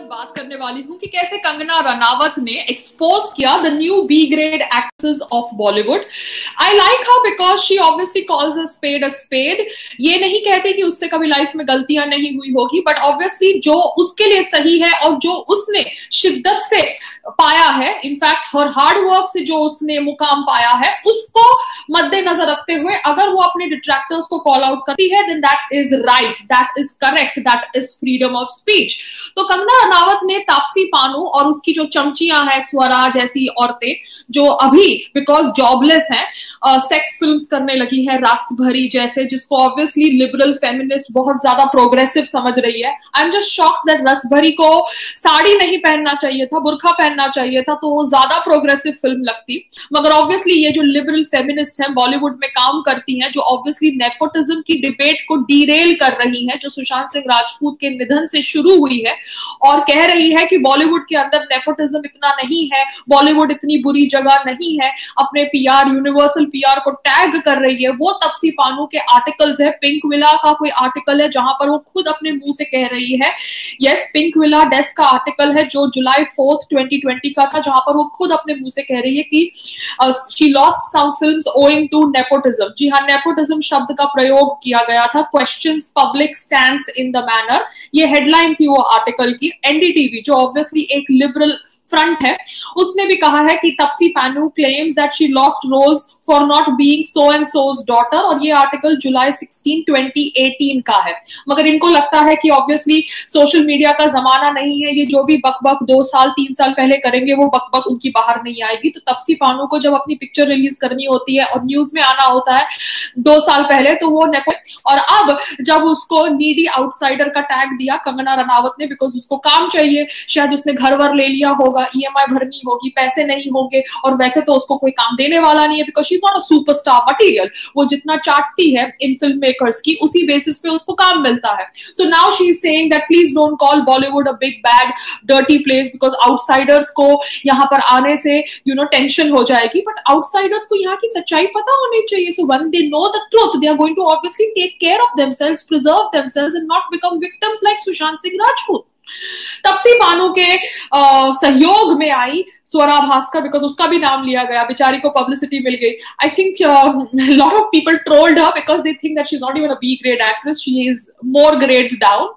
बात करने वाली हूँ कि कैसे कंगना रनावत ने एक्सपोज किया the new B grade actress of Bollywood. I like her because she obviously calls a spade. ये नहीं कहते कि उससे कभी लाइफ में गलतियां नहीं हुई होगी, बट ऑब्वियसली जो उसके लिए सही है और जो उसने शिद्दत से पाया है, इनफैक्ट हर हार्ड वर्क से जो उसने मुकाम पाया है, उसको मद्देनजर रखते हुए अगर वो अपने डिट्रैक्टर्स को कॉल आउट करती है, then that is right, that is correct, that is freedom of speech. तो कंगना रनावत ने तापसी पानू और उसकी जो चमचियां हैं स्वरा जैसी औरतें जो अभी बिकॉज जॉबलेस हैं, सेक्स फिल्म्स करने लगी है, रस भरी जैसे, जिसको ऑब्वियसली लिबरल फेमिनिस्ट बहुत ज्यादा प्रोग्रेसिव समझ रही है। I am just shocked that रस भरी को साड़ी नहीं पहनना चाहिए था, बुरखा पहनना चाहिए था, तो वो ज्यादा प्रोग्रेसिव फिल्म लगती। मगर ऑब्वियसली ये जो लिबरल फेमिनिस्ट हैं, बॉलीवुड में काम करती हैं, जो ऑब्वियसली नेपोटिज्म की डिबेट को डीरेल कर रही हैं, जो सुशांत सिंह राजपूत के निधन से शुरू हुई है और कह रही है कि बॉलीवुड के अंदर नेपोटिज्म इतना नहीं है, बॉलीवुड इतनी बुरी जगह नहीं है, अपने पीआर, यूनिवर्सल पीआर को टैग कर रही है, वो तापसी पानू के आर्टिकल्स है। पिंक विला का कोई आर्टिकल है जहां पर वो खुद अपने मुंह से कह रही है, यस, पिंक विला डेस्क का आर्टिकल है जो जुलाई 4, 2020 का था, जहां पर वो खुद अपने मुंह से कह रही है कि she lost some films owing to nepotism. जी हाँ, नेपोटिज्म शब्द का प्रयोग किया गया था। Questions public stands in the manner, ये हेडलाइन थी वो आर्टिकल की। एनडीटीवी जो ऑब्वियसली एक लिबरल फ्रंट है, उसने भी कहा है कि Taapsee Pannu claims that she lost roles for not being so and so's daughter, और ये आर्टिकल जुलाई 16, 2018 का है। मगर इनको लगता है कि ऑब्वियसली सोशल मीडिया का जमाना नहीं है, ये जो भी बकबक 2 साल 3 साल पहले करेंगे वो बकबक उनकी बाहर नहीं आएगी। तो तापसी पानू को जब अपनी पिक्चर रिलीज करनी होती है और न्यूज में आना होता है 2 साल पहले, तो वो और अब जब उसको नीडी आउटसाइडर का टैग दिया कंगना रनावत ने, बिकॉज उसको काम चाहिए, शायद उसने घर वर ले लिया होगा, ईएमआई भरनी होगी, पैसे नहीं होंगे, और वैसे तो उसको कोई काम देने वाला नहीं है because she is not a superstar material. वो जितना चाटती है इन फिल्म मेकर्स की, उसी बेसिस पे उसको काम मिलता है। So now she is saying that please don't call Bollywood a big bad dirty place, because outsiders को यहाँ पर आने से टेंशन हो जाएगी, बट आउटसाइडर्स को यहाँ की सच्चाई पता होनी चाहिए। So when they know the truth, they are going to obviously take care of themselves, preserve themselves and not become victims like Sushant Singh Rajput. Taapsee Pannu के सहयोग में आई स्वरा भास्कर, बिकॉज उसका भी नाम लिया गया, बेचारी को पब्लिसिटी मिल गई। I think lot of people trolled her because they think that she is not even a B grade actress, she is more grades down.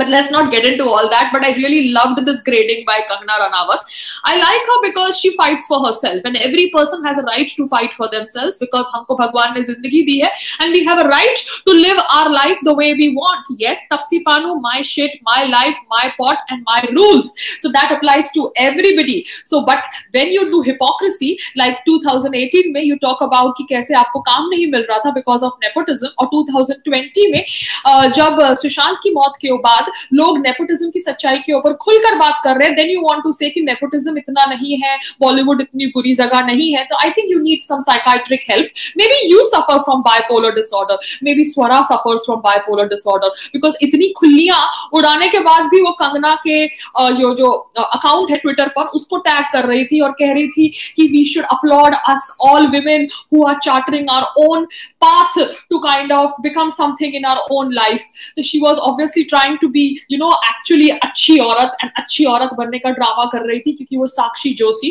But let's not get into all that. But I really loved this grading by Kangana Ranavat. I like her because she fights for herself, and every person has a right to fight for themselves because हमको भगवान ने जिंदगी दी है, and we have a right to live our life the way we want. Yes, Taapsee Pannu, my shit, my life, my pot, and my rules. So that applies to everybody. So, but when you do hypocrisy, like 2018 में you talk about कि कैसे आपको काम नहीं मिल रहा था because of nepotism, और 2020 में जब सुशांत की मौत के बाद लोग नेपोटिज्म की सच्चाई के ऊपर खुलकर बात कर रहे हैं, देन यू वांट टू से कि नेपोटिज्म इतना नहीं है, बॉलीवुड इतनी बुरी जगह नहीं है। तो I think you need some psychiatric help. Maybe you suffer from bipolar disorder, maybe Swara suffers from bipolar disorder, because इतनी खुलियां उड़ाने के बाद भी वो कंगना के जो अकाउंट है ट्विटर पर, उसको टैग कर रही थी और कह रही थी कि we should upload us all women who are chartering our own path to kind of become something in our own life. So she was obviously trying to be, actually अच्छी औरत, and अच्छी औरत बनने का ड्रामा कर रही थी, क्योंकि वो साक्षी जोशी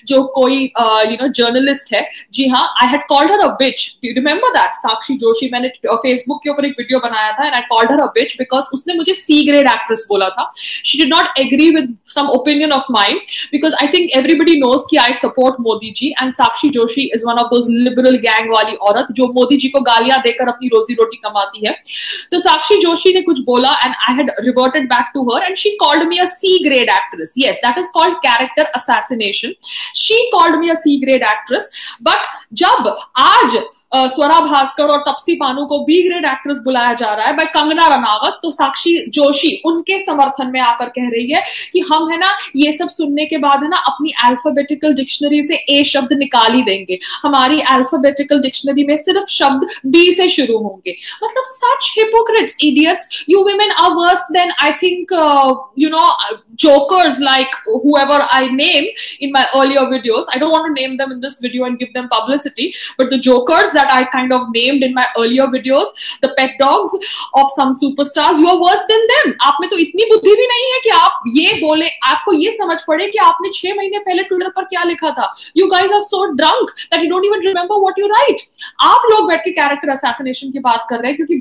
जो कोई जर्नलिस्ट है, जी हाँ, I had called her a bitch. Do you remember that? साक्षी जोशी, मैंने फेसबुक के ऊपर एक वीडियो बनाया था and I called her a bitch because उसने मुझे C grade actress बोला था. She did not agree with some opinion of mine because I think everybody knows कि I support Modi ji, and Sakshi Joshi is one of those liberal gang वाली औरत जो मोदी जी को गालियां देकर अपनी रोजी रोटी कमाती है। तो साक्षी जोशी ने कुछ बोला and I had reverted back to her and she called me a C grade actress. Yes, that is called character assassination. She called me a C grade actress. But जब आज स्वरा भास्कर और तापसी पानू को बी ग्रेड एक्ट्रेस बुलाया जा रहा है bye Kangana Ranaut, तो साक्षी जोशी उनके समर्थन में आकर कह रही है कि हम है ना ये सब सुनने के बाद है ना अपनी अल्फाबेटिकल डिक्शनरी से ए शब्द निकाल ही देंगे, हमारी अल्फाबेटिकल डिक्शनरी में सिर्फ शब्द बी से शुरू होंगे। मतलब such hypocrites, idiots, you women are worse than I think jokers like whoever I name in my earlier videos. I don't want to name them in this video and give them publicity, but the jokers that I kind of named in my earlier videos, the pet dogs of some superstars, you are worse than them. आप में तो इतनी बुद्धि भी नहीं है कि आप ये बोले, आपको ये समझ पड़े कि आपने 6 महीने पहले ट्विटर पर क्या लिखा था. You guys are so drunk that you don't even remember what you write. आप लोग बैठ के कैरेक्टर असैसिनेशन की बात कर रहे हैं क्योंकि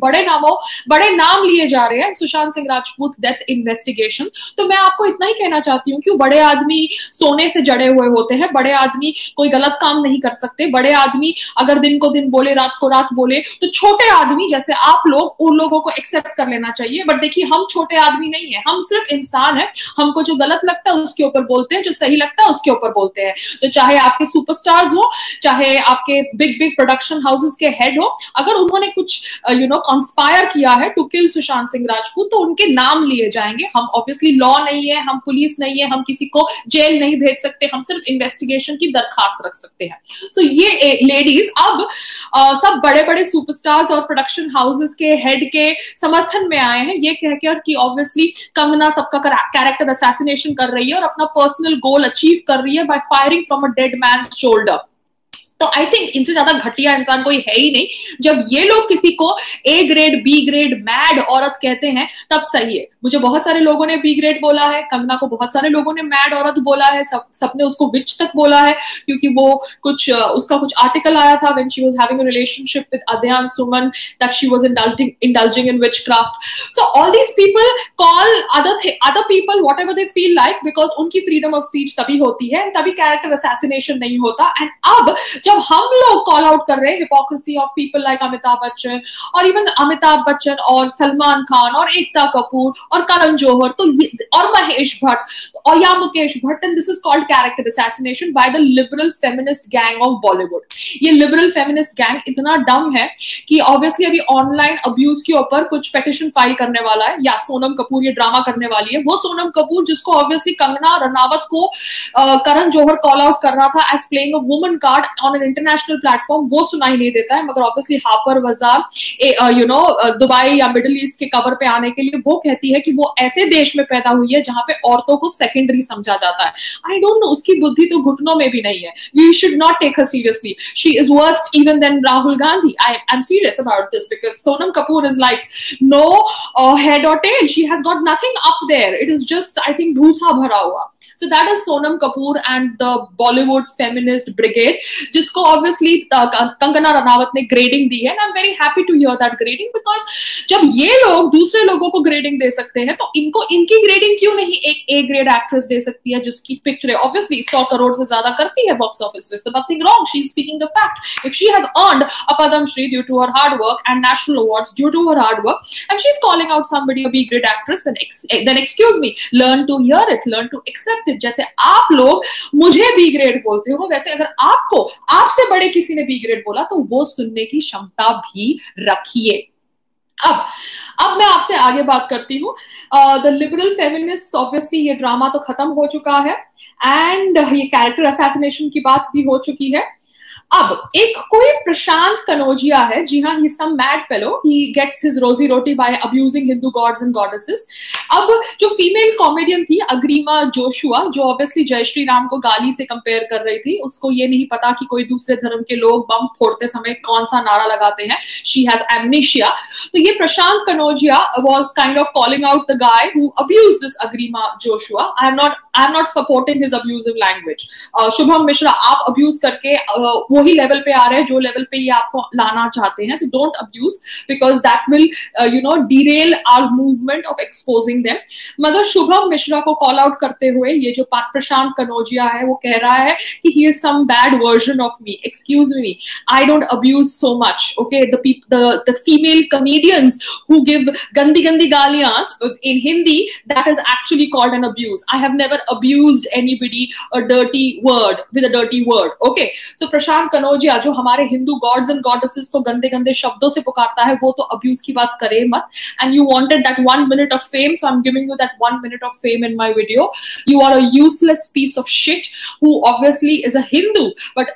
बड़े नाम लिए जा रहे हैं. Sushant Singh Rajput death investigation. तो मैं आपको इतना ही कहना चाहती हूँ कि बड़े आदमी सोने से जड़े हुए होते हैं. बड़े आदमी कोई गलत काम नहीं कर सकते. बड़े आदमी अगर दिन को दिन बोले, रात को रात बोले, तो छोटे आदमी जैसे आप लोग, उन लोगों को एक्सेप्ट कर लेना चाहिए. बट देखिए, हम छोटे आदमी नहीं है, हम सिर्फ इंसान है. हमको जो गलत लगता है उसके ऊपर बोलते हैं, जो सही लगता है उसके ऊपर बोलते हैं. तो चाहे आपके सुपरस्टार्स हो, चाहे आपके बिग बिग प्रोडक्शन हाउसेस के हेड हो, अगर उन्होंने कुछ कंस्पायर किया है टू किल सुशांत सिंह राजपूत, तो उनके नाम लिए जाएंगे. हम ऑब्वियसली लॉ नहीं है, हम पुलिस नहीं है, हम किसी को जेल नहीं भेज सकते, हम सिर्फ इन्वेस्टिगेशन की दरखास्त रख सकते हैं. सो ये लेडीज अब सब बड़े बड़े सुपरस्टार्स और प्रोडक्शन हाउसेस के हेड के समर्थन में आए हैं, ये कहकर कि ऑब्वियसली कंगना सबका कैरेक्टर असैसिनेशन कर रही है और अपना पर्सनल गोल अचीव कर रही है by firing from a dead man shoulder. तो आई थिंक इनसे ज्यादा घटिया इंसान कोई है ही नहीं. जब ये लोग किसी को A grade, B grade, mad औरत कहते हैं तब सही है. मुझे बहुत सारे लोगों ने बी ग्रेड बोला है, कंगना को बहुत सारे लोगों ने मैड औरत बोला है, सबने उसको विच तक बोला है क्योंकि वो उसका कुछ आर्टिकल आया था when she was having a relationship with Adhyayan Suman that she was indulging in witchcraft. So all these people call other people whatever they feel like because उनकी freedom of speech तभी होती है, तभी character assassination नहीं होता. And अब जब हम लोग कॉल आउट कर रहे हैं hypocrisy of people like Amitabh Bachchan और इवन अमिताभ बच्चन और सलमान खान और एकता कपूर और करण जौहर और महेश भट्ट और या Mukesh Bhatt, and this is called character assassination by the liberal feminist gang of Bollywood. ये लिबरल फेमिनिस्ट गैंग इतना डम है कि ऑब्वियसली अभी ऑनलाइन अब्यूज के ऊपर कुछ पेटिशन फाइल करने वाला है, या सोनम कपूर ये ड्रामा करने वाली है. वो सोनम कपूर जिसको ऑब्वियसली कंगना रनावत को करण जौहर कॉल आउट कर रहा था as playing a woman card on an international platform, वो सुनाई नहीं देता है. मगर ऑब्वियसली हापर बाजार दुबई या मिडिल ईस्ट के कवर पे आने के लिए वो कहती है कि वो ऐसे देश में पैदा हुई है जहां पे औरतों को सेकेंडरी समझा जाता है. आई डोंट नो, उसकी बुद्धि तो घुटनों में भी नहीं है. You should not take her seriously. She is worst even than Rahul Gandhi. I am serious about this because Sonam Kapoor is like no head और tail. She has got nothing up there. It is just I think भूसा भरा हुआ. So that is Sonam Kapoor and the Bollywood feminist brigade, जिसको obviously Kangana Ranaut ने grading दी है. and I'm very happy to hear that grading because जब ये लोग दूसरे लोगों को ग्रेडिंग दे सकते हैं तो इनकी ग्रेडिंग क्यों नहीं एक ए ग्रेड एक्ट्रेस दे सकती है जिसकी पिक्चर obviously 100 करोड़ से ज्यादा करती है बॉक्स ऑफिस पे. So nothing wrong. She's speaking the fact. If she has earned a Padam Shri due to her hard work and national awards due to her hard work, and she's calling out somebody a B grade actress, then excuse me, learn to hear it, learn to accept. जैसे आप लोग मुझे B grade बोलते हो, वैसे अगर आपसे बड़े किसी ने बी ग्रेड बोला तो वो सुनने की क्षमता भी रखिए. अब मैं आपसे आगे बात करती हूँ. द लिबरल फेमिनिस्ट, ऑब्वियसली ये ड्रामा तो खत्म हो चुका है एंड ये कैरेक्टर असैसिनेशन की बात भी हो चुकी है. अब एक कोई प्रशांत कनौजिया है, जी हाँ, he some mad fellow, he gets his रोजी रोटी by abusing Hindu gods and goddesses. अब जो फीमेल कॉमेडियन थी अग्रिमा जोशुआ, जो ऑब्वियसली जय श्री राम को गाली से कंपेयर कर रही थी, उसको ये नहीं पता कि कोई दूसरे धर्म के लोग बम फोड़ते समय कौन सा नारा लगाते हैं. She has amnesia. तो ये Prashant Kanojia was kind of calling out the guy who abused this Agrima Joshua. I am not supporting his abusive language. Shubham Mishra, आप अब्यूज करके वही लेवल पे आ रहे हैं जो लेवल पे ये आपको लाना चाहते हैं. So don't abuse because that will derail our movement of exposing them. मगर शुभम मिश्रा को कॉल आउट करते हुए ये जो प्रशांत कनौजिया है वो कह रहा है कि he is some bad version of me. Excuse me, I don't abuse so much. Okay, the female comedians who give गंदी गालियां in Hindi, that is actually called an abuse. I have never abused anybody a dirty word with a dirty word. Okay, so Prashant Kanojia जो हमारे Hindu gods and goddesses को गंदे शब्दों से पुकारता है, वो तो अब्यूज की बात करे मत. And you wanted that 1 minute of fame, so I'm giving you that 1 minute of fame in my video. You are a useless piece of shit who obviously is a Hindu but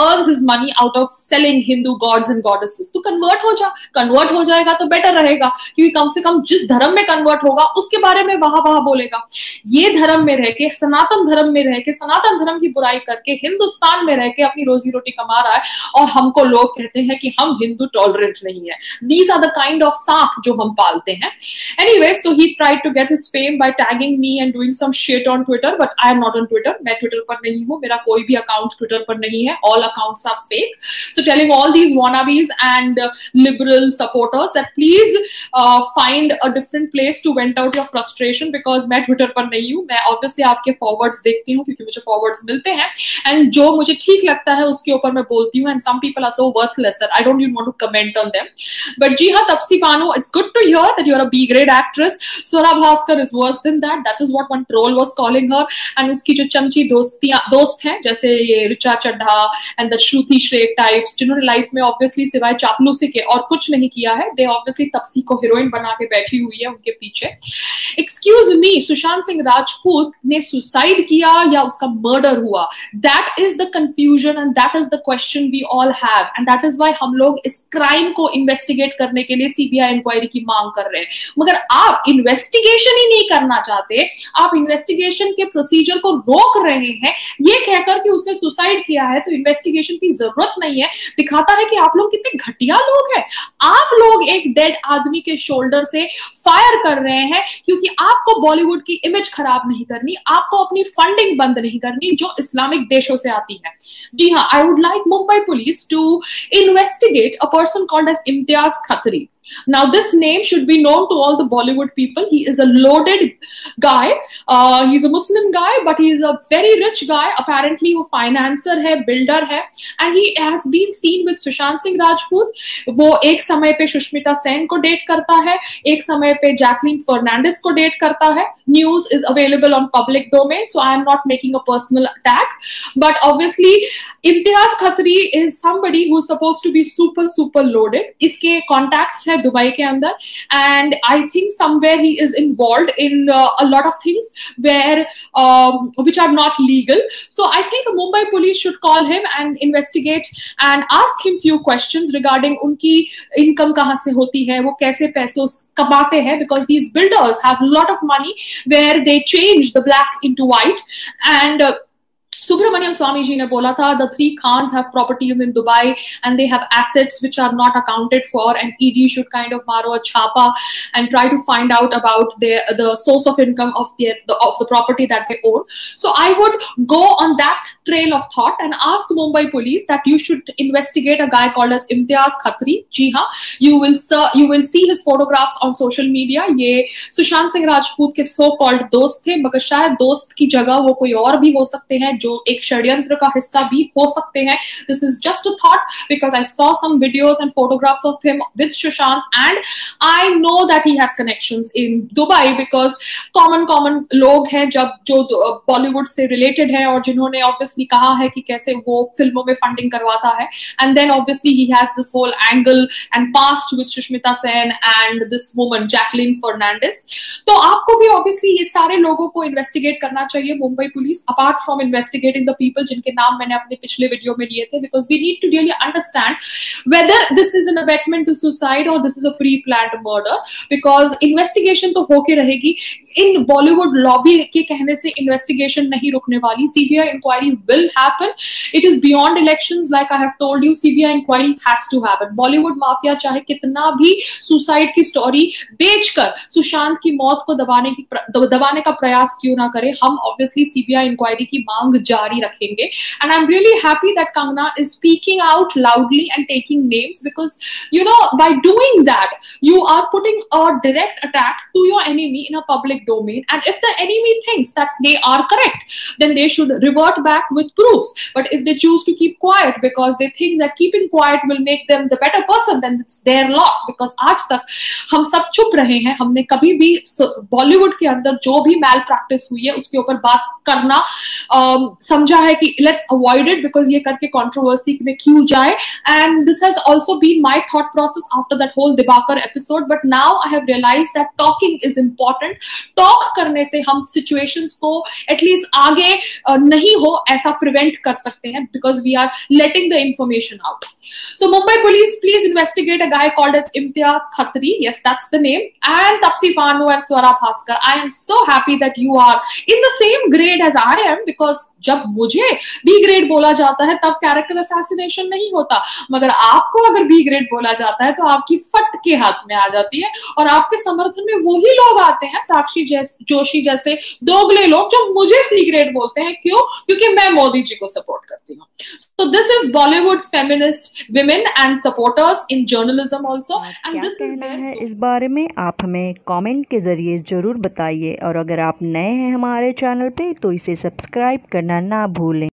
earns his money out of selling Hindu gods and goddesses. तो convert हो जाएगा तो better रहेगा, क्योंकि कम से कम जिस धर्म में कन्वर्ट होगा उसके बारे में वहां बोलेगा. ये धर्म में रह के, सनातन धर्म में रह के, सनातन धर्म की बुराई करके हिंदुस्तान में रह के अपनी रोजी रोटी कमा रहा है और हमको लोग कहते हैं कि हम हिंदू टॉलरेंट नहीं है. These are the kind of सांप जो हम पालते हैं. Anyways, so he tried to get his fame by tagging me and doing some shit on Twitter, but I am not on Twitter. मैं Twitter पर नहीं हूँ, मेरा कोई भी अकाउंट Twitter पर नहीं है. All accounts are fake. So telling all these wannabes and liberal supporters that please find a different place to vent out your frustration, because मैं Twitter पर नहीं हूँ. मैं obviously आपके forwards देखती हूँ क्योंकि मुझे forwards मिलते हैं, and जो मुझे ठीक लगता है उसके ऊपर मैं बोलती हूँ. And some people are so worthless that I don't even want to comment on them. But जी हाँ, Tapsi Pannu, it's good to hear that you're a B-grade actress. Swara Bhaskar is worse than that. That is what one troll was calling her. And उसकी जो चमची दोस्त हैं, जैसे ये Richa Chadha and the Shruti श्रेक types, जिन्होंने life में obviously सिवाय चापलूसी के और कुछ नहीं किया है, they obviously तपसी को हीरोइन बना के बैठी हुई है उनके पीछे. Excuse me, सुशांत सिंह राजपूत ने सुसाइड किया या उसका मर्डर हुआ? That is the confusion and that is the question we all have, and that is why हम लोग इस क्राइम को इन्वेस्टिगेट करने के लिए सीबीआई इंक्वायरी की मांग कर रहे हैं. मगर आप इन्वेस्टिगेशन ही नहीं करना चाहते, आप इन्वेस्टिगेशन के प्रोसीजर को रोक रहे हैं ये कहकर कि उसने सुसाइड किया है तो इन्वेस्टिगेशन की जरूरत नहीं है. दिखाता है कि आप लोग कितने घटिया लोग हैं. आप लोग एक डेड आदमी के शोल्डर से फायर कर रहे हैं क्योंकि आपको बॉलीवुड की इमेज खराब नहीं करनी, आपको अपनी फंडिंग बंद नहीं करनी जो इस्लामिक देशों से आती है. जी हाँ, I would like Mumbai police to investigate a person called as Imtiaz Khatri. Now this name should be known to all the Bollywood people. He is a loaded guy. He's a Muslim guy, but he is a very rich guy. Apparently वो financer है, builder है, and he has been seen with Sushant Singh Rajput. वो एक समय पे सुष्मिता सेन को date करता है, एक समय पे जैकलीन फर्नांडिस को डेट करता है. News is available on public domain, so I am not making a personal attack. But obviously, Imtiaz Khatri is somebody who is supposed to be super loaded. इसके contacts है दुबई के अंदर, and I think somewhere he is involved in a lot of things where which are not legal. So I think Mumbai police should call him and investigate and ask him few questions regarding उनकी income कहाँ से होती है, वो कैसे पैसों कमाते हैं, because these builders have a lot of money where they change the black into white. And Subramaniam Swamy ji ने बोला था the three Khans have properties in Dubai and they have assets which are not accounted for, and ED should kind of maro a chapa and try to find out about the source of income of the property that they own. So I would go on that trail of thought and ask Mumbai police that you should investigate a guy called as Imtiaz Khatri. जी हाँ, you will see his photographs on social media. ये सुशांत सिंह राजपूत के so called दोस्त थे, मगर शायद दोस्त की जगह वो कोई और भी हो सकते हैं जो एक षड्यंत्र का हिस्सा भी हो सकते हैं. This is just a thought because I saw some videos and photographs of him with Sushant, and I know that he has connections in Dubai because common लोग हैं जब जो बॉलीवुड से रिलेटेड है और जिन्होंने obviously कहा है कि कैसे वो फिल्मों में फंडिंग करवाता है. And then obviously he has this whole angle and past with Sushmita Sen and this woman Jacqueline Fernandez. तो आपको भी obviously ये सारे लोगों को इन्वेस्टिगेट करना चाहिए Mumbai police, apart from investigating the people जिनके नाम मैंने अपने पिछले वीडियो में लिए थे, because we need to really understand whether this is an abetment to suicide or this is a pre-planned murder, because investigation तो होके रहेगी. इन बॉलीवुड लॉबी के कहने से इन्वेस्टिगेशन नहीं रुकने वाली. CBI inquiry will happen. It is beyond elections, like I have told you. CBI inquiry has to happen. Bollywood mafia चाहे कितना भी सुसाइड की स्टोरी बेचकर सुशांत की मौत को दबाने का प्रयास क्यों ना करे, हम ऑब्वियसली CBI इंक्वायरी की मांग जारी रखेंगे. And I'm really happy that Kangana is speaking out loudly and taking names, because you know, by doing that you are putting a direct attack to your enemy in a public domain, and if the enemy thinks that they are correct, then they should revert back with proofs. But if they choose to keep quiet because they think that keeping quiet will make them the better person, then it's their loss. Because आज तक हम सब चुप रहे हैं, हमने कभी भी बॉलीवुड के अंदर जो भी मैल प्रैक्टिस हुई है उसके ऊपर बात करना समझा है कि let's avoid it, because ये करके controversy में क्यों जाए. And this has also been my thought process after that whole Dibakar episode, but now I have realized that talking is important. Talk करने से हम situations को at least आगे नहीं हो ऐसा prevent कर सकते हैं, because we are letting the information out. So Mumbai police, please investigate a guy called as Imtiaz Khatri. Yes, that's the name. And Tapsi Pannu and Swara Bhaskar. I am so happy that you are in the same grade as I am, because जब मुझे B grade बोला जाता है तब character assassination नहीं होता, मगर आपको अगर बी ग्रेड बोला जाता है तो आपकी फट के हाथ में आ जाती है और आपके समर्थन में वही लोग आते हैं, साक्षी जोशी जैसे दोगले लोग, जो मुझे सी ग्रेड बोलते हैं। क्यों? क्योंकि मैं मोदी जी को सपोर्ट करती हूँ। So this is Bollywood feminist women and supporters in journalism also, and this is कहना है इस बारे में आप हमें कमेंट के ज़रिए ज़रूर बताइए, और अगर आप नए हैं हमारे चैनल पे तो इसे सब्सक्राइब करना ना भूलें।